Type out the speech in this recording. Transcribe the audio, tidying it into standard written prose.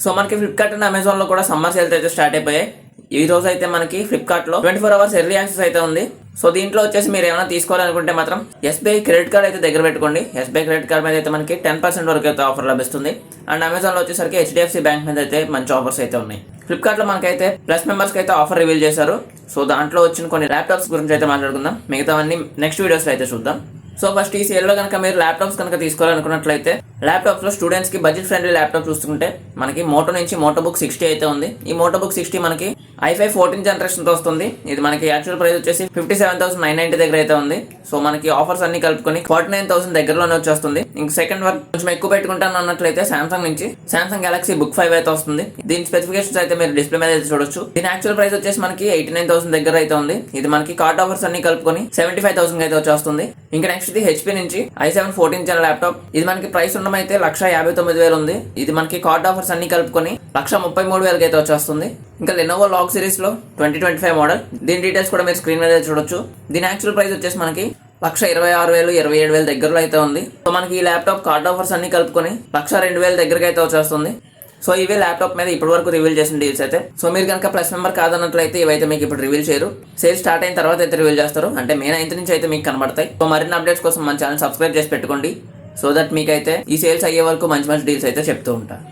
So మనకి Flipkart and Amazon లో కూడా సమ్మర్ సేల్స్ అయితే స్టార్ట్ అయిపోయాయి. ఈ రోజు అయితే మనకి ఫ్లిప్కార్ట్ లో 24 hours ఎర్లీ యాక్సెస్ అయితే ఉంది. సో దీంట్లో వచ్చేసి మీరు ఏమైనా తీసుకోవాలనుకుంటే మాత్రం ఎస్బీఐ క్రెడిట్ కార్డ్ అయితే దగ్గర పెట్టుకోండి. ఎస్బీఐ క్రెడిట్ కార్డ్ మీద అయితే మనకి 10% వరకు అయితే ఆఫర్ లభిస్తుంది. అండ్ అమెజాన్ లో వచ్చేసరికి హెచ్డిఎఫ్సి బ్యాంక్ మీద అయితే మంచి ఆఫర్స్ అయితే ఉన్నాయి. ఫ్లిప్కార్ట్ లో మనకైతే ప్లస్ మెంబర్స్ కి అయితే ఆఫర్ రివీల్ చేశారు. సో దాంట్లో వచ్చిన కొన్ని ల్యాప్టాప్స్ గురించి అయితే మాట్లాడుకుందాం. మిగతావన్నీ నెక్స్ట్ వీడియోస్ లో అయితే చూద్దాం. సో ఫస్ట్ ఈ సేల్ లో కనుక మీరు ల్యాప్టాప్స్ కనుక తీసుకోవాలనుకున్నట్లయితే ల్యాప్టాప్స్ లో స్టూడెంట్స్ కి బడ్జెట్ ఫ్రెండ్లీ ల్యాప్టాప్ చూసుకుంటే మనకి మోటో నుంచి మోటో బుక్ 60 అయితే ఉంది. ఈ మోటో బుక్ 60 మనకి i5 14 జనరేషన్ తో వస్తుంది. ఇది మనకి యాక్చువల్ ప్రైస్ వచ్చేసి 57,990 దగ్గర అయితే ఉంది. సో మనకి ఆఫర్స్ అన్ని కలుపుకొని 49,000 దగ్గరలోనే వచ్చేస్తుంది. ఇంక సెకండ్ వన్ కొంచెం ఎక్కువ పెట్టుకుంటాను అన్నట్లయితే సామ్సంగ్ నుంచి సామ్సంగ్ గెలాక్సీ బుక్ 5 అయితే వస్తుంది. దీని స్పెసిఫికేషన్స్ అయితే మీరు డిస్ప్లే మీద అయితే చూడొచ్చు. దీని యాక్చువల్ ప్రైస్ వచ్చేసి మనకి 89,000 దగ్గర అయితే ఉంది. ఇది మనకి కార్డ్ ఆఫర్స్ అన్ని కలుపుకొని 75,000 అయితే వచ్చేస్తుంది. ఇంకా నెక్స్ట్ ఇది హెచ్పీ నుంచి i7 14 జన్ ల్యాప్టాప్. ఇది మనకి ప్రైస్ ఉండడం అయితే 1,59,000 ఉంది. ఇది మనకి కార్డ్ ఆఫర్స్ అన్ని కలుపుకొని 1,33,000 అయితే వచ్చేస్తుంది. ఇంకా లెనోవో లాగ్ సిరీస్ లో 2025 మోడల్. దీని డీటెయిల్స్ కూడా మీరు స్క్రీన్ మీద చూడొచ్చు. దీని యాక్చువల్ ప్రైస్ వచ్చేసి మనకి 1,26,000 27,000 దగ్గరలో అయితే ఉంది. సో మనకి ఈ ల్యాప్టాప్ కార్డ్ ఆఫర్స్ అన్ని కలుపుకొని 1,02,000 దగ్గరకి అయితే వచ్చేస్తుంది. సో ఇవే ల్యాప్టాప్ మీద ఇప్పటి వరకు రివీల్ చేసిన డీల్స్ అయితే. సో మీరు కనుక ప్లస్ మెంబర్ కాదన్నట్లయితే ఇవైతే మీకు ఇప్పుడు రివీల్ చేయరు. సేల్ స్టార్ట్ అయిన తర్వాత అయితే రివీల్ చేస్తారు. అంటే మే 9th నుంచి అయితే మీకు కనబడతాయి. సో మరిన్ని అప్డేట్స్ కోసం మన ఛానల్ సబ్స్క్రైబ్ చేసి పెట్టుకోండి. సో దట్ మీకైతే ఈ సేల్స్ అయ్యే వరకు మంచి మంచి డీల్స్ అయితే చెప్తూ ఉంటాను.